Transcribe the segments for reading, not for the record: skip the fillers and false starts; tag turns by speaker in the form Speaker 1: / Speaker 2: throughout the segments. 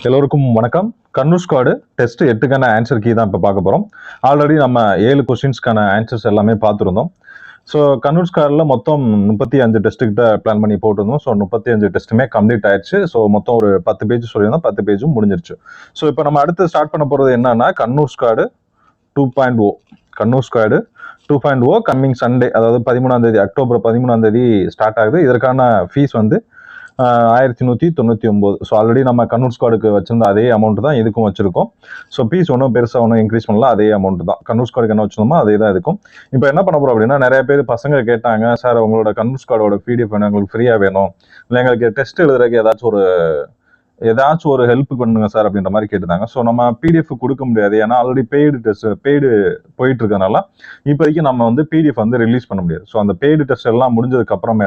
Speaker 1: எல்லோருக்கும் வணக்கம். Kannur squad test 8க்கான ஆன்சர் கீ தான் இப்போ பார்க்க போகிறோம். ஆல்ரெடி நம்ம 7 கொஸ்டின்ஸ்க்கான ஆன்சர்ஸ் எல்லாமே பார்த்துருந்தோம். ஸோ கண்ணூர் ஸ்குவாடில் மொத்தம் 35 டெஸ்ட் கிட்ட பிளான் பண்ணி போட்டிருந்தோம். ஸோ 35 டெஸ்ட்டுமே கம்ப்ளீட் ஆயிடுச்சு. ஸோ மொத்தம் ஒரு 10 பேஜ் சொல்லியிருந்தோம், 10 பேஜும் முடிஞ்சிருச்சு. ஸோ இப்போ நம்ம அடுத்து ஸ்டார்ட் பண்ண போகிறது என்னன்னா Kannur squad 2.0. Kannur squad 2.0 coming Sunday, அதாவது 13ஆம் தேதி, அக்டோபர் 13ஆம் தேதி ஸ்டார்ட் ஆகுது. இதற்கான ஃபீஸ் வந்து 1199. ஸோ ஆல்ரெடி நம்ம கண்ணூர் ஸ்குவாடுக்கு வச்சிருந்த அதே அமௌண்ட் தான் இதுக்கும் வச்சிருக்கோம். ஸோ ஃபீஸ் ஒன்றும் பெருசாக ஒன்றும் இன்க்ரீஸ் பண்ணலாம், அதே அமௌண்ட் தான். கண்ணூர் ஸ்குவாடுக்கு என்ன வச்சிருந்தோமோ அதே தான் இருக்கும். இப்போ என்ன பண்ண போறோம் அப்படின்னா, நிறைய பேர் பசங்க கேட்டாங்க, சார் உங்களோட கண்ணூர் ஸ்குவாடோட பிடிஎஃப் வேணும், எங்களுக்கு ஃப்ரீயாக வேணும், இல்லை எங்களுக்கு டெஸ்ட் எழுதுறதுக்கு ஏதாச்சும் ஒரு ஹெல்ப் பண்ணுங்க சார் அப்படின்ற மாதிரி கேட்டிருந்தாங்க. ஸோ நம்ம பிடிஎஃப் கொடுக்க முடியாது, ஏன்னா ஆல்ரெடி பெய்டு போயிட்டு இருக்கனால இப்போதைக்கு நம்ம வந்து பிடிஎஃப் வந்து ரிலீஸ் பண்ண முடியாது. ஸோ அந்த பெய்டு டெஸ்ட் எல்லாம் முடிஞ்சதுக்கு அப்புறம்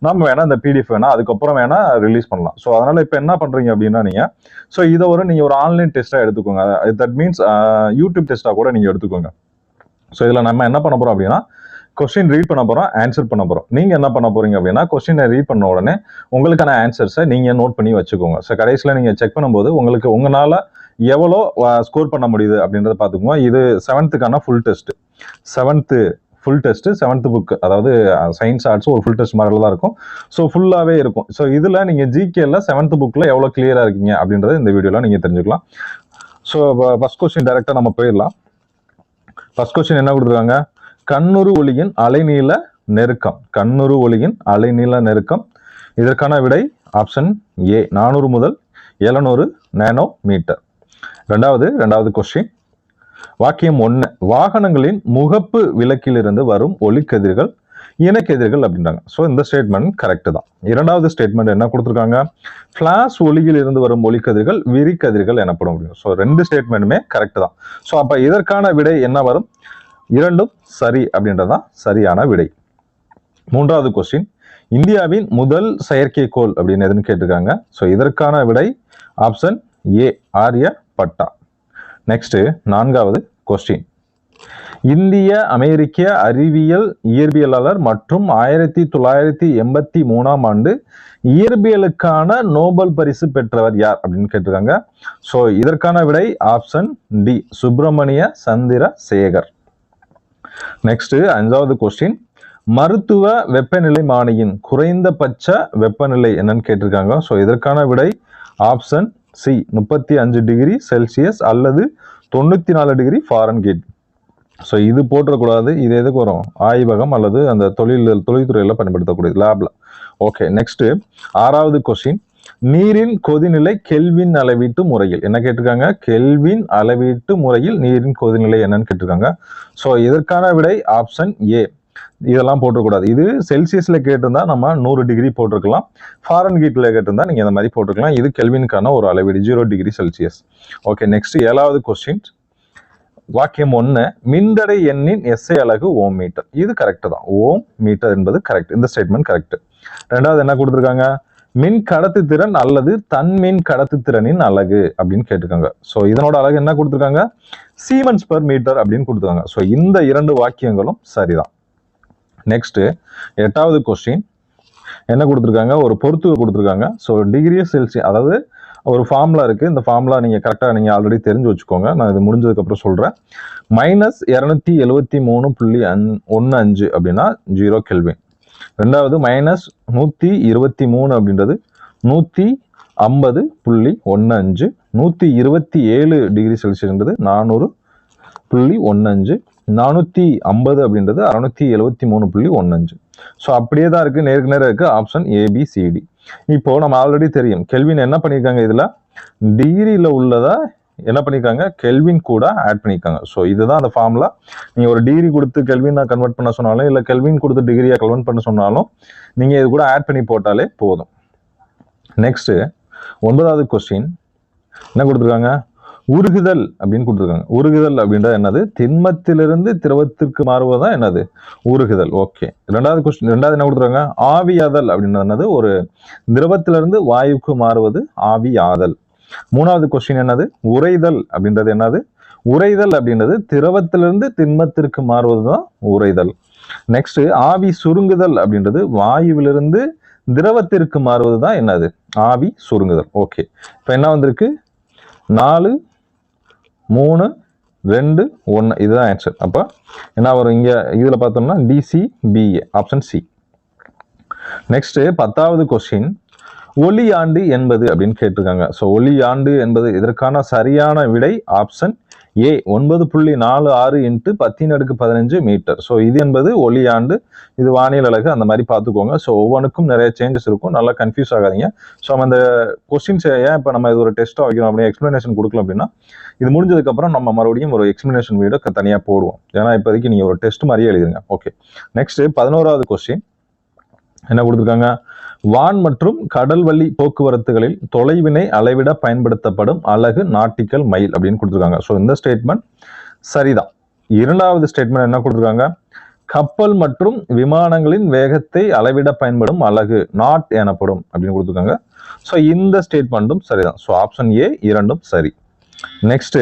Speaker 1: நம்ம வேணா இந்த பிடிஎஃப் வேணா அதுக்கப்புறம் வேணா ரிலீஸ் பண்ணலாம். ஸோ அதனால இப்போ என்ன பண்றீங்க அப்படின்னா, நீங்க ஒரு ஆன்லைன் டெஸ்டா எடுத்துக்கோங்க. தட் மீன்ஸ் யூடியூப் டெஸ்டா கூட நீங்க எடுத்துக்கோங்க. ஸோ இதுல நம்ம என்ன பண்ண போறோம் அப்படின்னா, கொஸ்டின் ரீட் பண்ண போறோம், ஆன்சர் பண்ண போறோம். நீங்க என்ன பண்ண போறீங்க அப்படின்னா, கொஸ்டினை ரீட் பண்ண உடனே உங்களுக்கான ஆன்சர்ஸை நீங்க நோட் பண்ணி வச்சுக்கோங்க. ஸோ கடைசியில் நீங்க செக் பண்ணும்போது உங்களால எவ்வளோ ஸ்கோர் பண்ண முடியுது அப்படின்றத பார்த்துக்கோங்க. இது 7th full test. 7th book, அதாவது சயின்ஸ் ஆர்ட்ஸ் ஒரு ஃபுல் டெஸ்ட் மாதிரில தான் இருக்கும். ஸோ ஃபுல்லாகவே இருக்கும். ஸோ இதில் நீங்கள் ஜிகேல 7th புக்கில் எவ்வளோ கிளியராக இருக்கீங்க அப்படின்றத இந்த வீடியோவில் நீங்கள் தெரிஞ்சுக்கலாம். ஸோ ஃபர்ஸ்ட் கொஸ்டின் டைரெக்டாக நம்ம போயிடலாம். ஃபர்ஸ்ட் கொஸ்டின் என்ன கொடுத்துருக்காங்க? கண்ணுறு ஒளியின் அலைநீள நெருக்கம். கண்ணுறு ஒளியின் அலைநீள நெருக்கம். இதற்கான விடை ஆப்ஷன் ஏ, 400 முதல் 700 நேனோ மீட்டர். ரெண்டாவது கொஸ்டின், வாக்கியம் 1, வாகனங்களின் முகப்பு விளக்கிலிருந்து வரும் ஒளிக்கதிர்கள் இணக்கதிர்கள் அப்படின்றாங்க. ஸோ இந்த ஸ்டேட்மெண்ட் கரெக்ட் தான். இரண்டாவது ஸ்டேட்மெண்ட் என்ன கொடுத்துருக்காங்க? பிளாஷ் ஒளியில் இருந்து வரும் ஒளிக்கதிர்கள் விரிகதிர்கள் எனப்படும் அப்படின்னு. ஸோ 2 ஸ்டேட்மெண்ட்டுமே கரெக்ட் தான். ஸோ அப்ப இதற்கான விடை என்ன வரும்? இரண்டும் சரி அப்படின்றதான் சரியான விடை. மூன்றாவது கொஸ்டின், இந்தியாவின் முதல் செயற்கைக்கோள் அப்படின்னு எதுன்னு கேட்டிருக்காங்க. ஸோ இதற்கான விடை ஆப்ஷன் ஏ, ஆரியப்பட்டா. நெக்ஸ்ட், 4வது கொஸ்டின், இந்திய அமெரிக்க அறிவியல் இயற்பியலாளர் மற்றும் 1983ஆம் ஆண்டு இயற்பியலுக்கான நோபல் பரிசு பெற்றவர் யார் அப்படின்னு கேட்டிருக்காங்க. ஸோ இதற்கான விடை option D, Subrahmanyan Chandrasekhar. Next, 5வது கொஸ்டின், மருத்துவ வெப்பநிலைமானியின் குறைந்தபட்ச வெப்பநிலை என்னன்னு கேட்டிருக்காங்க. ஸோ இதற்கான விடை ஆப்ஷன் சி, 35 டிகிரி செல்சியஸ் அல்லது 94 டிகிரி ஃபாரன்ஹீட். ஸோ இது போட்டக்கூடாது. இது எதுக்கு வரும்? ஆய்வகம் அல்லது அந்த தொழில்துறையில பயன்படுத்தக்கூடியது, லேப்ல. ஓகே. நெக்ஸ்ட், 6வது கொஸ்டின், நீரின் கொதிநிலை கெல்வின் அளவீட்டு முறையில் என்ன கேட்டிருக்காங்க? கெல்வின் அளவீட்டு முறையில் நீரின் கொதிநிலை என்னன்னு கேட்டிருக்காங்க. ஸோ இதற்கான விடை ஆப்ஷன் ஏ. இதெல்லாம் போட்டக்கூடாது. இது செல்சியஸ்ல கேட்டிருந்தா நம்ம 100 டிகிரி போட்டிருக்கலாம். ஃபாரன்ஹீட்ல கேட்டிருந்தா நீங்க இந்த மாதிரி போட்டிருக்கலாம். இது கெல்வினுக்கான ஒரு அளவீடு, 0 டிகிரி செல்சியஸ். ஓகே. நெக்ஸ்ட், 7வது கொஸ்டின், வாக்கியம் 1, மின்தடை எண்ணின் எஸ்ஐ அலகு ஓம் மீட்டர். இது கரெக்ட் தான். ஓம் மீட்டர் என்பது கரெக்ட். இந்த ஸ்டேட்மெண்ட் கரெக்ட். ரெண்டாவது என்ன கொடுத்துருக்காங்க? மின் கடத்து திறன் அல்லது தன்மின் கடத்து திறனின் அலகு அப்படின்னு கேட்டிருக்காங்க. ஸோ இதனோட அலகு என்ன கொடுத்துருக்காங்க? சீமன்ஸ் பெர் மீட்டர் அப்படின்னு கொடுத்துருக்காங்க. ஸோ இந்த 2 வாக்கியங்களும் சரிதான். நெக்ஸ்ட், 8வது கொஸ்டின் என்ன கொடுத்துருக்காங்க? ஒரு பொறுத்துவை கொடுத்துருக்காங்க. ஸோ டிகிரி செல்சியஸ், அதாவது ஒரு ஃபார்முலா இருக்கு. இந்த ஃபார்முலா நீங்க கரெக்டா நீங்க ஆல்ரெடி தெரிஞ்சு வச்சுக்கோங்க. நான் இது முடிஞ்சதுக்கு அப்புறம் சொல்றேன். -273.15 அப்படின்னா 0 கெல்வின். ரெண்டாவது -123 அப்படின்றது 150.15. 127 டிகிரி செல்சியஸ்ன்றது 400.15. 450 அப்படின்றது 673.15. ஸோ அப்படியே தான் இருக்கு, நேருக்கு நேரம் இருக்கு. Option A B C D. இப்போ நம்ம ஆல்ரெடி தெரியும் கெல்வின் என்ன பண்ணியிருக்காங்க, இதுல டிகிரியில உள்ளதா என்ன பண்ணியிருக்காங்க? கெல்வின் கூட ஆட் பண்ணியிருக்காங்க. ஸோ இதுதான் அந்த ஃபார்முலா. நீங்க ஒரு டிகிரி கொடுத்து கெல்வினா கன்வெர்ட் பண்ண சொன்னாலும், இல்லை கெல்வின் கொடுத்து டிகிரியா கன்வெர்ட் பண்ண சொன்னாலும் நீங்க இது கூட ஆட் பண்ணி போட்டாலே போதும். நெக்ஸ்ட், 9வது கொஸ்டின் என்ன கொடுத்துருக்காங்க? உருகுதல் அப்படின்னு கொடுத்துருக்காங்க. உருகுதல் அப்படின்றது என்னது? திண்மத்திலிருந்து திரவத்திற்கு மாறுவதுதான் என்னது? உருகுதல். ஓகே. ரெண்டாவது என்ன கொடுத்துருக்காங்க? ஆவியாதல் அப்படின்றது என்னது? ஒரு திரவத்திலிருந்து வாயுக்கு மாறுவது ஆவியாதல். 3வது கொஸ்டின் என்னது? உறைதல் அப்படின்றது என்னது? உறைதல் அப்படின்றது திரவத்திலிருந்து திண்மத்திற்கு மாறுவதுதான் உறைதல். நெக்ஸ்ட், ஆவி சுருங்குதல் அப்படின்றது வாயுவிலிருந்து திரவத்திற்கு மாறுவதுதான் என்னது? ஆவி சுருங்குதல். ஓகே. இப்ப என்ன வந்திருக்கு? 4 3 2 1 இதுதான் ஆன்சர். அப்போ என்ன வரும் இங்க இதுல பார்த்தோம்னா DCBA ஆப்ஷன் சி. நெக்ஸ்ட் 10வது கொஸ்டின் ஒளி ஆண்டு என்பது அப்படின்னு கேட்டிருக்காங்க. ஸோ ஒளி ஆண்டு என்பது இதற்கான சரியான விடை ஆப்ஷன் ஏ 9.46 × 10⁻15 மீட்டர். ஸோ இது என்பது ஒளி ஆண்டு, இது வானியல் அலகு, அந்த மாதிரி பார்த்துக்கோங்க. ஸோ ஒவ்வொன்றுக்கும் நிறைய சேஞ்சஸ் இருக்கும், நல்லா கன்ஃபியூஸ் ஆகாதீங்க. ஸோ நம்ம அந்த கொஸ்டின்ஸ் ஏன் இப்போ நம்ம இது ஒரு டெஸ்ட்டாக வைக்கிறோம் அப்படின்னா எக்ஸ்பிளனேஷன் கொடுக்கலாம் அப்படின்னா இது முடிஞ்சதுக்கப்புறம் நம்ம மறுபடியும் ஒரு எக்ஸ்பிளனேஷன் வீடியோ தனியாக போடுவோம். ஏன்னா இப்போதைக்கு நீங்கள் ஒரு டெஸ்ட் மாதிரியே எழுதுங்க. ஓகே, நெக்ஸ்ட் 11வது கொஸ்டின் என்ன கொடுத்துருக்காங்க? வான் மற்றும் கடல்வழி போக்குவரத்துகளில் தொலைவினை அளவிட பயன்படுத்தப்படும் அலகு நாட்டிக்கல் மைல் அப்படின்னு கொடுத்துருக்காங்க. ஸோ இந்த ஸ்டேட்மெண்ட் சரிதான். 2வது ஸ்டேட்மெண்ட் என்ன கொடுத்துருக்காங்க? கப்பல் மற்றும் விமானங்களின் வேகத்தை அளவிட பயன்படும் அலகு நாட் எனப்படும் அப்படின்னு கொடுத்துருக்காங்க. ஸோ இந்த ஸ்டேட்மெண்ட்டும் சரிதான். ஸோ ஆப்ஷன் ஏ இரண்டும் சரி. நெக்ஸ்ட்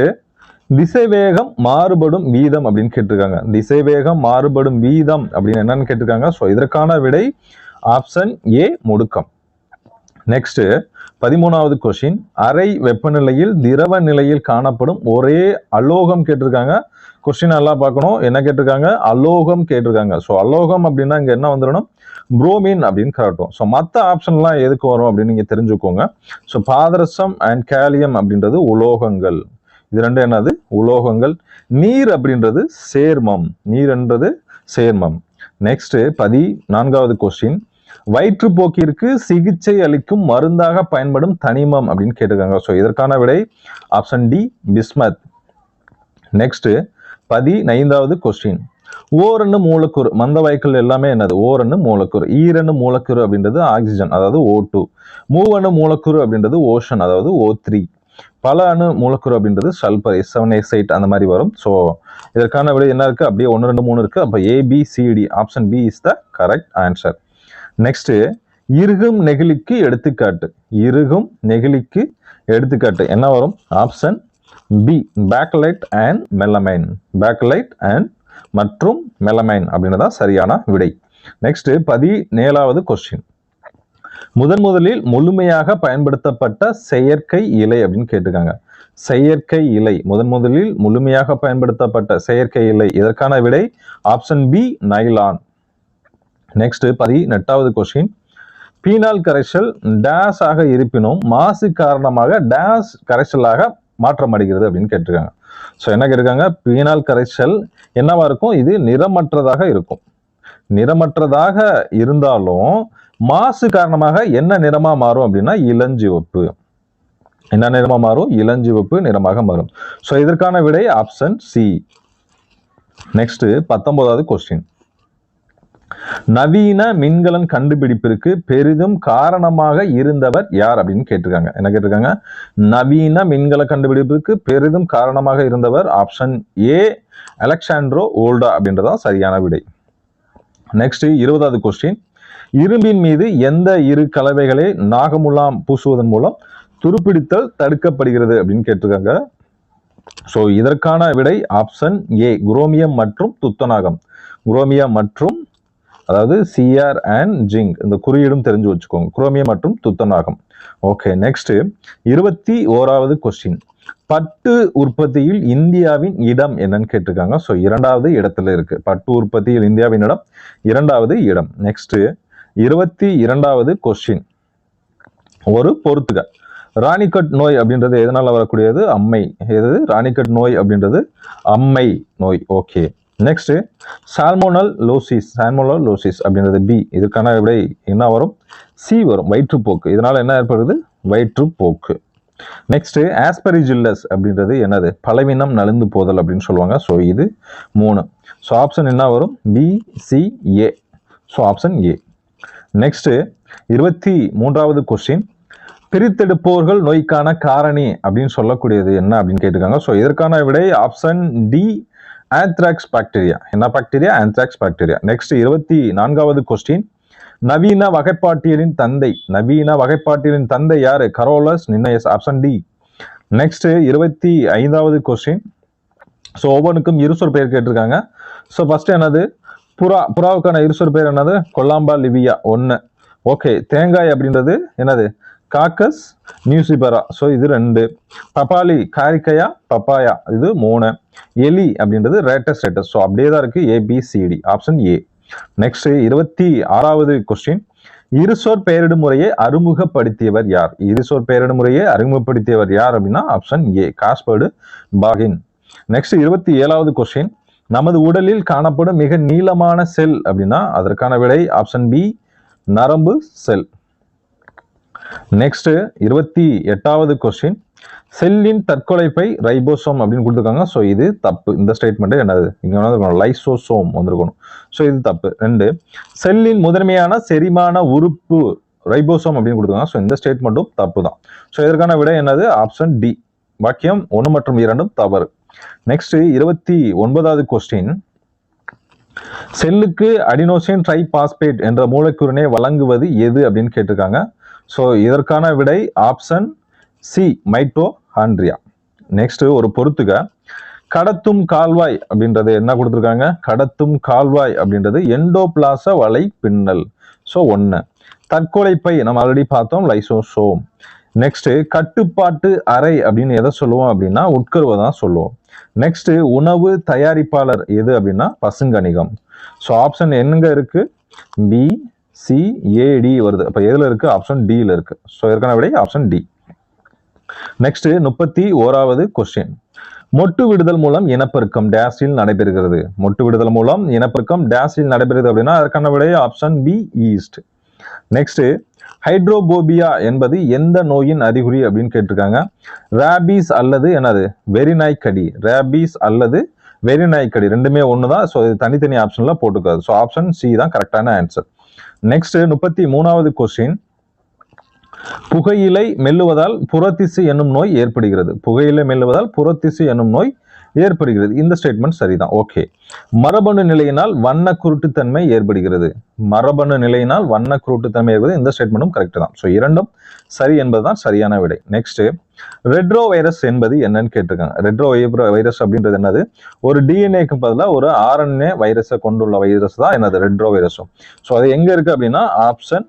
Speaker 1: திசைவேகம் மாறுபடும் வீதம் அப்படின்னு கேட்டிருக்காங்க. திசைவேகம் மாறுபடும் வீதம் அப்படின்னு என்னன்னு கேட்டிருக்காங்க. ஸோ இதற்கான விடை ஆப்ஷன் ஏ முடுக்கம். நெக்ஸ்ட் 13வது கொஸ்டின் அறை வெப்பநிலையில் திரவ நிலையில் காணப்படும் ஒரே அலோகம் கேட்டிருக்காங்க. கொஸ்டின் எல்லாம் பார்க்கணும். என்ன கேட்டிருக்காங்க? அலோகம் கேட்டிருக்காங்க. ஸோ அலோகம் அப்படின்னா இங்க என்ன வந்துடணும்? புரோமின் அப்படின்னு காட்டும். ஸோ மற்ற ஆப்ஷன்லாம் எதுக்கு வரும் அப்படின்னு நீங்க தெரிஞ்சுக்கோங்க. ஸோ பாதரசம் அண்ட் கேலியம் அப்படின்றது உலோகங்கள், இது ரெண்டு என்னது? உலோகங்கள். நீர் அப்படின்றது சேர்மம், நீர் என்றது சேர்மம். நெக்ஸ்ட் 14வது கொஸ்டின் வயிற்றுப்போக்கிற்கு சிகிச்சை அளிக்கும் மருந்தாக பயன்படும் தனிமம் அப்படின்னு கேட்டிருக்காங்க. ஸோ இதற்கான விடை ஆப்ஷன் டி பிஸ்மத். நெக்ஸ்ட் 15வது கொஸ்டின் ஓரணு மூலக்கூறு, மந்த வாயுக்கள் எல்லாமே என்னது? ஓரணு மூலக்கூறு. ஈரணு மூலக்கூறு அப்படின்றது ஆக்சிஜன், அதாவது O2. மூவணு மூலக்கூறு அப்படின்றது ஓஷன், அதாவது O3. பல அணு மூலக்கூறு அப்படின்றது சல்பர், S7S8 அந்த மாதிரி வரும். ஸோ இதற்கான விடை என்ன இருக்கு? அப்படியே 1 2 3 இருக்கு. அப்போ ABCD option B is the correct answer. Next இறுகும் நெகிழிக்கு எடுத்துக்காட்டு. இறுகும் நெகிழிக்கு எடுத்துக்காட்டு என்ன வரும்? Option B bakelite and melamine. Bakelite and மற்றும் மெலமைன் அப்படின்றதா சரியான விடை. நெக்ஸ்ட் 17வது கொஸ்டின் முதலில் முழுமையாக பயன்படுத்தப்பட்ட செயற்கை இலை அப்படின்னு கேட்டிருக்காங்க. செயற்கை இலை, முதலில் முழுமையாக பயன்படுத்தப்பட்ட செயற்கை இலை, இதற்கான விடை ஆப்ஷன் பி நைலான். நெக்ஸ்ட் 18வது கொஸ்டின் பீனால் கரைசல் டேஸ் ஆக இருப்பினும் மாசு காரணமாக டேஸ் கரைசலாக மாற்றமடைகிறது அப்படின்னு கேட்டிருக்காங்க. ஸோ என்ன கேட்டிருக்காங்க? பீனால் கரைசல் என்னவா இருக்கும்? இது நிறமற்றதாக இருக்கும். நிறமற்றதாக இருந்தாலும் மாசு காரணமாக என்ன நிறமா மாறும் அப்படின்னா இளஞ்சிவப்பு. என்ன நிறமா மாறும்? இளஞ்சிவப்பு நிறமாக மாறும். ஸோ இதற்கான விடை ஆப்ஷன் சி. நெக்ஸ்ட் 19வது கொஸ்டின் நவீன மின்கலன் கண்டுபிடிப்பிற்கு பெரிதும் காரணமாக இருந்தவர் யார் அப்படின்னு கேட்டிருக்காங்க. என்ன கேட்டிருக்காங்க? நவீன மின்கல கண்டுபிடிப்புக்கு பெரிதும் காரணமாக இருந்தவர் ஆப்ஷன் ஏ அலெக்சாண்ட்ரோ வோல்டா அப்படின்றதான் சரியான விடை. நெக்ஸ்ட் 20வது கொஸ்டின் இரும்பின் மீது எந்த இரு கலவைகளை நாகமுலாம் பூசுவதன் மூலம் துருப்பிடித்தல் தடுக்கப்படுகிறது அப்படின்னு கேட்டிருக்காங்க. ஸோ இதற்கான விடை ஆப்ஷன் ஏ குரோமியம் மற்றும் துத்தநாகம். குரோமியம் மற்றும், அதாவது சிஆர் அண்ட் ஜிங்க், இந்த குறியீடும் தெரிஞ்சு வச்சுக்கோங்க. குரோமியம் மற்றும் துத்தநாகம். ஓகே, நெக்ஸ்ட் 21வது கொஸ்டின் பட்டு உற்பத்தியில் இந்தியாவின் இடம் என்னன்னு கேட்டிருக்காங்க. ஸோ 2வது இடத்துல இருக்கு. பட்டு உற்பத்தியில் இந்தியாவின் இடம் 2வது இடம். நெக்ஸ்ட் 22வது கொஸ்டின் ஒரு பொறுத்துக. ராணிக்கட் நோய் அப்படின்றது எதனால வரக்கூடியது? அம்மை. எது? ராணிக்கட் நோய் அப்படின்றது அம்மை நோய். Okay, next சால்மோனல்லோசிஸ். சால்மோனல்லோசிஸ் அப்படின்றது பி. இதுக்கான விடை என்ன வரும்? சி வரும், வயிற்றுப்போக்கு. இதனால என்ன ஏற்படுது? வயிற்றுப்போக்கு. நெக்ஸ்ட் ஆஸ்பெரிஜில்லஸ் அப்படின்றது என்னது? பலவீனம், நலிந்து போதல் அப்படின்னு சொல்லுவாங்க. ஸோ இது 3. ஸோ ஆப்ஷன் என்ன வரும்? B C A. So option A. Next 23வது கொஸ்டின் பிரித்தெடுப்போர்கள் நோய்க்கான காரணி அப்படின்னு சொல்லக்கூடியது என்ன அப்படின்னு கேட்டிருக்காங்க. ஸோ இதற்கான விடை ஆப்ஷன் டி ஆந்த்ராக்ஸ் பாக்டீரியா. என்ன பாக்டீரியா? Anthrax bacteria. நெக்ஸ்ட் 24வது கொஸ்டின் நவீன வகைப்பாட்டியலின் தந்தை. நவீன வகைப்பாட்டியலின் தந்தை யாரு? Carolus Linnaeus. Option D. Next 25வது கொஸ்டின் ஸோ ஒவ்வொன்றுக்கும் இருசொற் பெயர் கேட்டிருக்காங்க. ஸோ ஃபர்ஸ்ட் என்னது? புறா. புறாவுக்கான இருசொற் பெயர் என்னது? கொல்லாம்பா லிவியா 1. ஓகே, தேங்காய் அப்படின்றது என்னது? காக்கஸ் நியூசிபரா, ஸோ இது 2. பப்பாளி காரிக்கையா பப்பாயா, இது 3. எலி அப்படின்றது ரேட்டஸ் ரேட்டஸ், ஸோ அப்படியே தான் இருக்கு ABCD, ஆப்ஷன் ஏ. நெக்ஸ்ட் 26வது கொஸ்டின், இருசோர் பெயரிடும் முறையை அறிமுகப்படுத்தியவர் யார்? இருசோர் பெயரிடும் முறையை அறிமுகப்படுத்தியவர் யார் அப்படின்னா option A, Gaspard Bauhin. Next 27வது கொஸ்டின், நமது உடலில் காணப்படும் மிக நீளமான செல் அப்படின்னா அதற்கான விடை ஆப்ஷன் பி, நரம்பு செல். நெக்ஸ்ட் 28வது கொஸ்டின், செல்லின் தற்கொலைப்பை ரைபோசோம் அப்படின்னு கொடுத்துருக்காங்க, ஸோ இது தப்பு. இந்த ஸ்டேட்மெண்ட் என்னது, இங்க வந்து லைசோசோம் வந்திருக்கணும், ஸோ இது தப்பு. 2, செல்லின் முதன்மையான செரிமான உறுப்பு ரைபோசோம் அப்படின்னு கொடுத்துருக்காங்க, ஸோ இந்த ஸ்டேட்மெண்ட்டும் தப்பு தான். ஸோ இதற்கான விடை என்னது, ஆப்ஷன் டி. வாக்கியம் 1 மற்றும் 2 தவறு. நெக்ஸ்ட் 29வது கொஸ்டின், செல்லுக்கு அடினோசின் ட்ரைபாஸ்பேட் என்ற மூலக்கூறினை வழங்குவது எது அப்படின்னு கேட்டிருக்காங்க. ஸோ இதற்கான விடை ஆப்ஷன் சி, மைட்டோகாண்ட்ரியா. நெக்ஸ்ட் ஒரு பொறுத்துக, கடத்தும் கால்வாய் அப்படின்றது என்ன கொடுத்துருக்காங்க, கடத்தும் கால்வாய் அப்படின்றது எண்டோபிளாச வலை பின்னல், ஸோ 1. தற்கொலைப்பை நம்ம ஆல்ரெடி பார்த்தோம், லைசோசோம். நெக்ஸ்ட் கட்டுப்பாட்டு அறை அப்படின்னு எதை சொல்லுவோம் அப்படின்னா உட்கருவை தான் சொல்லுவோம். நெக்ஸ்ட் உணவு தயாரிப்பாளர் எது அப்படின்னா பசுங்கணிகம். ஸோ ஆப்ஷன் என்னங்க இருக்கு, பி, சி, ஏடி வருது. அப்ப எதுல இருக்கு, ஆப்ஷன் டில இருக்கு. ஸோ இதற்கான விடை ஆப்ஷன் டி. நெக்ஸ்ட் 31வது கொஸ்டின், மொட்டு விடுதல் மூலம் இனப்பெருக்கம் டேஸில் நடைபெறுகிறது. மொட்டு விடுதல் மூலம் இனப்பெருக்கம் டேஸில் நடைபெறுகிறது அப்படின்னா அதற்கான விடை option B, east. Next hydrophobia என்பது எந்த நோயின் அறிகுறி அப்படின்னு கேட்டிருக்காங்க. ரேபீஸ் அல்லது என்னது, வெறிநாய்க்கடி. ரேபீஸ் அல்லது வெறிநாய்க்கடி ரெண்டுமே ஒண்ணுதான். ஸோ இது தனித்தனி ஆப்ஷன்ல போட்டுக்காது. ஸோ ஆப்ஷன் சி தான் கரெக்டான ஆன்சர். நெக்ஸ்ட் 33வது கொஸ்டின், புகையிலை மெல்லுவதால் புறத்திசு என்னும் நோய் ஏற்படுகிறது. புகையிலை மெல்லுவதால் புறத்திசு என்னும் நோய் ஏற்படுகிறது. இந்த ஸ்டேட்மெண்ட் சரிதான். ஓகே. மரபணு நிலையினால் வண்ண குருட்டுத்தன்மை ஏற்படுகிறது. மரபணு நிலையினால் வண்ண குருட்டுத்தன்மை ஏற்படுகிறது. இந்த ஸ்டேட்மெண்ட்டும் கரெக்ட் தான். ஸோ இரண்டும் சரி என்பதுதான் சரியான விடை. நெக்ஸ்ட் ரெட்ரோ வைரஸ் என்பது என்னன்னு கேட்டிருக்காங்க. ரெட்ரோ வைரஸ் அப்படின்றது என்னது, ஒரு டிஎன்ஏக்கு பதிலாக ஒரு RNA வைரஸை கொண்டுள்ள வைரஸ் தான் என்னது, ரெட்ரோ வைரஸும். ஸோ அது எங்க இருக்கு அப்படின்னா ஆப்ஷன்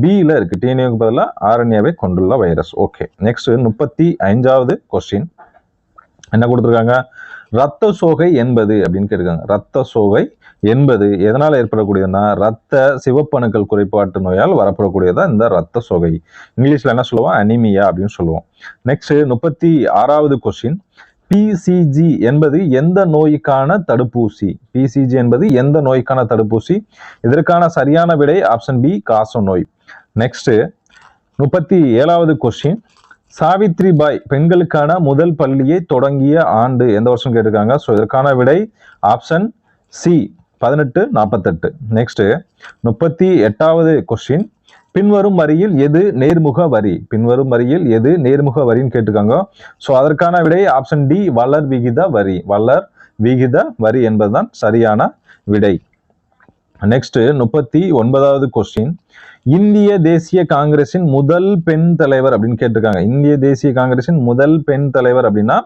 Speaker 1: பில இருக்கு, டிஎன்ஏக்கு பதிலாக RNAவை கொண்டுள்ள வைரஸ். ஓகே. நெக்ஸ்ட் 35வது கொஸ்டின் என்ன கொடுத்துருக்காங்க, ரத்த சோகை என்பது அப்படின்னு கேட்டிருக்காங்க. ரத்த சோகை என்பது எதனால் ஏற்படக்கூடியதுன்னா ரத்த சிவப்பணுக்கள் குறைபாட்டு நோயால் வரப்படக்கூடியதா இந்த ரத்த சோகை. இங்கிலீஷ்ல என்ன சொல்லுவோம், அனிமியா அப்படின்னு சொல்லுவோம். நெக்ஸ்ட் 36வது கொஸ்டின், PCG என்பது எந்த நோய்க்கான தடுப்பூசி? PCG என்பது எந்த நோய்க்கான தடுப்பூசி? இதற்கான சரியான விடை ஆப்ஷன் பி, காச நோய். நெக்ஸ்ட் 37வது கொஸ்டின், சாவித்ரிபாய் பெண்களுக்கான முதல் பள்ளியை தொடங்கிய ஆண்டு எந்த வருஷம் கேட்டிருக்காங்க. ஸோ இதற்கான விடை ஆப்ஷன் சி, 1848. நெக்ஸ்ட் 38வது கொஸ்டின், பின்வரும் வரியில் எது நேர்முக வரி? பின்வரும் வரியில் எது நேர்முக வரின்னு கேட்டிருக்காங்க. ஸோ அதற்கான விடை ஆப்ஷன் டி, வளர் விகித வரி. வளர் விகித வரி என்பதுதான் சரியான விடை. நெக்ஸ்ட் 39வது கொஸ்டின், இந்திய தேசிய காங்கிரசின் முதல் பெண் தலைவர் அப்படின்னு கேட்டிருக்காங்க. இந்திய தேசிய காங்கிரசின் முதல் பெண் தலைவர் அப்படின்னா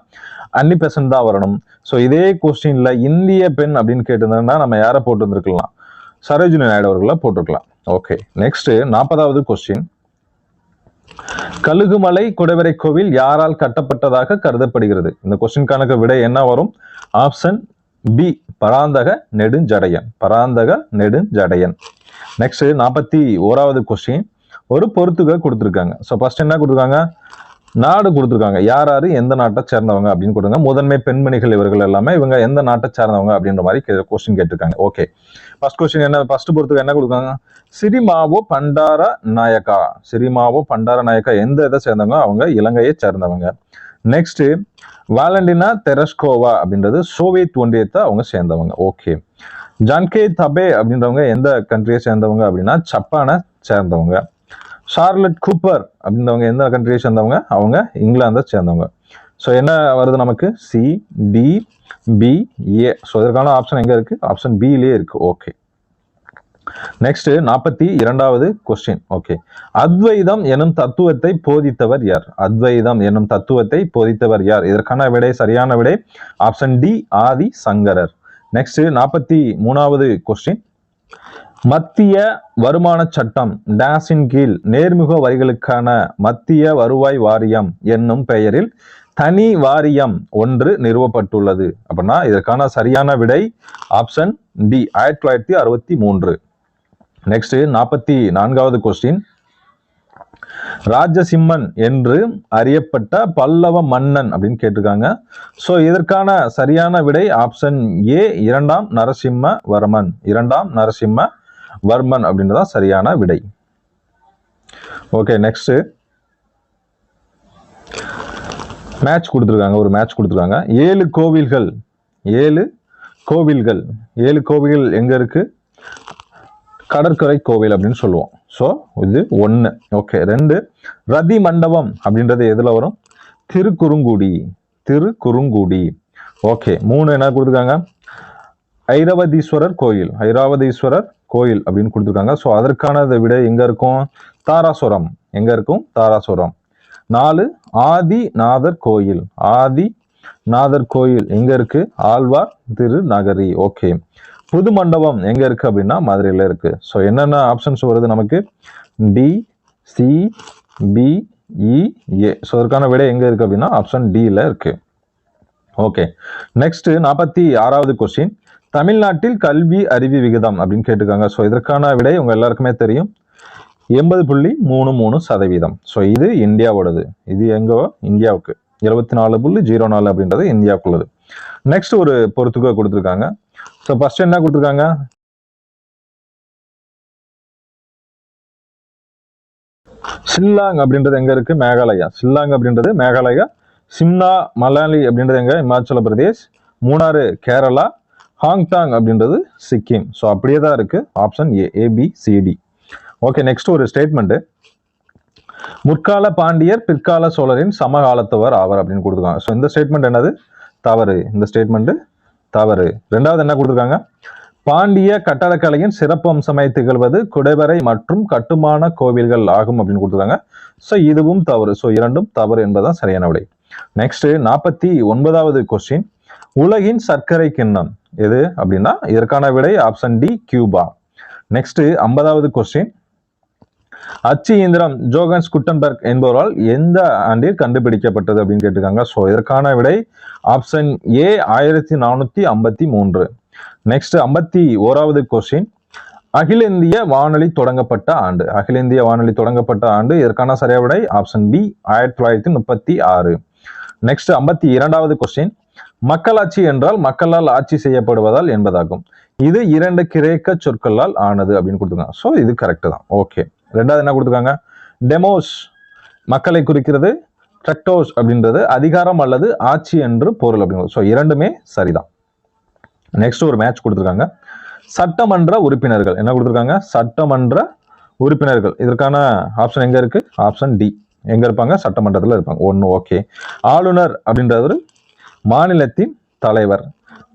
Speaker 1: அன்னி பெசன்ட் தான் வரணும். ஸோ இதே கொஸ்டின்ல இந்திய பெண் அப்படின்னு கேட்டிருந்தா நம்ம யாரை போட்டு வந்திருக்கலாம், சரோஜினி நாயுடு அவர்களை போட்டிருக்கலாம். ஓகே. நெக்ஸ்ட் 40வது கொஸ்டின், கழுகுமலை குடைவரை கோவில் யாரால் கட்டப்பட்டதாக கருதப்படுகிறது? இந்த கொஸ்டின்கான விடை என்ன வரும், option B, Parantaka Nedunjadaiyan. Parantaka Nedunjadaiyan. Next 41வது கொஸ்டின், ஒரு பொறுத்துக கொடுத்துருக்காங்க. ஸோ ஃபர்ஸ்ட் என்ன கொடுத்துருக்காங்க, நாடு கொடுத்துருக்காங்க. யார் யாரு எந்த நாட்டை சேர்ந்தவங்க அப்படின்னு கொடுங்க. முதன்மை பெண்மணிகள் இவர்கள் எல்லாமே இவங்க எந்த நாட்டை சேர்ந்தவங்க அப்படின்ற மாதிரி கொஸ்டின் கேட்டிருக்காங்க. ஓகே. ஃபர்ஸ்ட் கொஸ்டின் என்ன, ஃபர்ஸ்ட் பொறுத்துக்க என்ன கொடுக்காங்க, சிறிமாவோ பண்டார நாயக்கா. சிறிமாவோ பண்டார நாயக்கா எந்த இதை சேர்ந்தவங்க, அவங்க இலங்கையை சேர்ந்தவங்க. நெக்ஸ்ட் வாலண்டினா தெரஸ்கோவா அப்படின்றது சோவியத் ஒன்றியத்தை அவங்க சேர்ந்தவங்க. ஓகே. ஜான்கே தபே அப்படின்றவங்க எந்த கண்ட்ரியை சேர்ந்தவங்க அப்படின்னா ஜப்பானை சேர்ந்தவங்க. சார்லட் கூப்பர் அப்படின்றவங்க எந்த கண்ட்ரியை சேர்ந்தவங்க, அவங்க இங்கிலாந்தை சேர்ந்தவங்க. ஸோ என்ன வருது நமக்கு, C, D, B, A. So இதற்கான ஆப்ஷன் எங்க இருக்கு, ஆப்ஷன் பிலேயே இருக்கு. ஓகே. நெக்ஸ்ட் 42வது கொஸ்டின். ஓகே. அத்வைதம் எனும் தத்துவத்தை போதித்தவர் யார்? அத்வைதம் எனும் தத்துவத்தை போதித்தவர் யார்? இதற்கான விடை சரியான விடை ஆப்ஷன் டி, ஆதி சங்கரர். நெக்ஸ்ட் 43வது கொஸ்டின், மத்திய வருமான சட்டம் டேஸின் கீழ் நேர்முக வரிகளுக்கான மத்திய வருவாய் வாரியம் என்னும் பெயரில் தனி வாரியம் ஒன்று நிறுவப்பட்டுள்ளது. அப்படின்னா இதற்கான சரியான விடை ஆப்ஷன் டி 1963. நெக்ஸ்ட் 44வது கொஸ்டின். ராஜசிம்மன் என்று அறியப்பட்ட பல்லவ மன்னன் அப்படின்னு கேட்டிருக்காங்க. ஸோ இதற்கான சரியான விடை ஆப்ஷன் ஏ 2ஆம் நரசிம்மவர்மன். 2ஆம் நரசிம்மவர்மன் அப்படின்றதான் சரியான விடை. ஓகே, நெக்ஸ்ட் மேட்ச் கொடுத்துருக்காங்க. ஒரு மேட்ச் கொடுத்துருக்காங்க. 7 கோவில்கள் 7 கோவில்கள் எங்க இருக்கு? கடற்கரை கோவில் அப்படின்னு சொல்லுவோம். ஸோ இது 1. ஓகே, 2 ரதி மண்டபம் அப்படின்றது எதுல வரும்? திருக்குறுங்குடி. ஓகே, 3 என்ன கொடுத்துருக்காங்க? ஐராவதீஸ்வரர் கோயில் அப்படின்னு கொடுத்துருக்காங்க. ஸோ அதற்கான விடை எங்க இருக்கும்? தாராசுரம். எங்க இருக்கும்? தாராசுரம். 4 ஆதிநாதர் கோயில் எங்க இருக்கு? ஆழ்வார் திருநகரி. ஓகே, புது மண்டபம் எங்க இருக்கு அப்படின்னா மதுரையில இருக்கு. ஸோ என்னென்ன ஆப்ஷன்ஸ் வருது நமக்கு? D, C, B, E, A. So அதற்கான விடை எங்க இருக்கு அப்படின்னா ஆப்ஷன் டில இருக்கு. ஓகே, நெக்ஸ்ட் 46வது கொஸ்டின். தமிழ்நாட்டில் கல்வி அறிவு விகிதம் அப்படின்னு கேட்டிருக்காங்க. ஸோ இதற்கான விடை உங்க எல்லாருக்குமே தெரியும், 80.33%. ஸோ இது இந்தியாவோடது. இது எங்கோ? இந்தியாவுக்கு 74.04 அப்படின்றது இந்தியாவுக்குள்ளது. நெக்ஸ்ட் ஒரு பொறுத்துக்க கொடுத்துருக்காங்க. ஸோ ஃபர்ஸ்ட் என்ன கொடுத்துருக்காங்க? ஷில்லாங் அப்படின்றது எங்க இருக்கு? மேகாலயா. சிம்னா மலாலி அப்படின்றது எங்க? இமாச்சல பிரதேஷ். மூணாறு கேரளா. ஹாங்டாங் அப்படின்றது சிக்கிம். ஸோ அப்படியே தான் இருக்கு. Option A, ABCD. Okay, next ஒரு ஸ்டேட்மெண்ட். முற்கால பாண்டியர் பிற்கால சோழரின் சமகாலத்தவர் ஆவர் அப்படின்னு கொடுத்துருக்காங்க. ஸோ இந்த ஸ்டேட்மெண்ட் என்னது? தவறு. இந்த ஸ்டேட்மெண்ட் தவறு. 2வது என்ன கொடுத்துருக்காங்க? பாண்டிய கட்டடக்கலையின் சிறப்பு அம்சமாய் திகழ்வது குடைவரை மற்றும் கட்டுமான கோவில்கள் ஆகும் அப்படின்னு கொடுத்துருக்காங்க. ஸோ இதுவும் தவறு. ஸோ இரண்டும் தவறு என்பதுதான் சரியான விடை. நெக்ஸ்ட் 49வது கொஸ்டின். உலகின் சர்க்கரை கிண்ணம் எது அப்படின்னா இதற்கான விடை ஆப்ஷன் டி, கியூபா. நெக்ஸ்ட் 50வது கொஸ்டின். அச்சு இயந்திரம் ஜோகன்ஸ் குட்டன்பர்க் என்பவரால் எந்த ஆண்டில் கண்டுபிடிக்கப்பட்டது அப்படின்னு கேட்டிருக்காங்க. ஸோ இதற்கான விடை ஆப்ஷன் ஏ 1453. நெக்ஸ்ட் 51வது கொஸ்டின். அகில இந்திய வானொலி தொடங்கப்பட்ட ஆண்டு. இதற்கான சரியான விடை ஆப்ஷன் பி 1936. நெக்ஸ்ட் 52வது கொஸ்டின். மக்களாட்சி என்றால் மக்களால் ஆட்சி செய்யப்படுவதால் என்பதாகும். இது 2 கிரேக்க சொற்களால் ஆனது அப்படின்னு கொடுத்துருக்காங்க. ஸோ இது கரெக்ட் தான். ஓகே, 2வது என்ன கொடுத்துருக்காங்க? டெமோஸ் மக்களை குறிக்கிறது. ட்ரக்டோஸ் அப்படின்றது அதிகாரம் அல்லது ஆட்சி என்று பொருள் அப்படிங்கிறது. ஸோ இரண்டுமே சரிதான். நெக்ஸ்ட் ஒரு மேட்ச் கொடுத்துருக்காங்க. சட்டமன்ற உறுப்பினர்கள் என்ன கொடுத்துருக்காங்க? சட்டமன்ற உறுப்பினர்கள். இதற்கான ஆப்ஷன் எங்க இருக்கு? Option D. எங்க இருப்பாங்க? சட்டமன்றத்தில் இருப்பாங்க. 1. ஓகே, ஆளுநர் அப்படின்றவர் மாநிலத்தின் தலைவர்.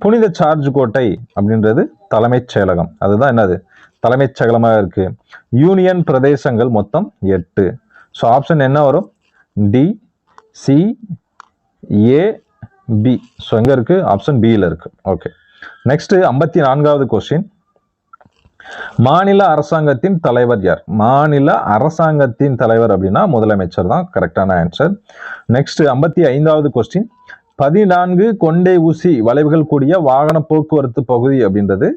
Speaker 1: புனித சார்ஜ் கோட்டை அப்படின்றது தலைமைச் செயலகம். அதுதான் என்னது? தலைமைச் செயலகமாக இருக்கு. யூனியன் பிரதேசங்கள் மொத்தம் 8. ஸோ ஆப்ஷன் என்ன வரும்? D, C, A, B. So எங்க இருக்கு? ஆப்ஷன் பியில் இருக்கு. ஓகே, நெக்ஸ்ட் 54வது கொஸ்டின். மாநில அரசாங்கத்தின் தலைவர் யார்? மாநில அரசாங்கத்தின் தலைவர் அப்படின்னா முதலமைச்சர் தான் கரெக்டான ஆன்சர். Next 55வது question. 14 கொண்டை ஊசி வளைவுகள் கூடிய வாகன போக்குவரத்து பகுதி அப்படின்றது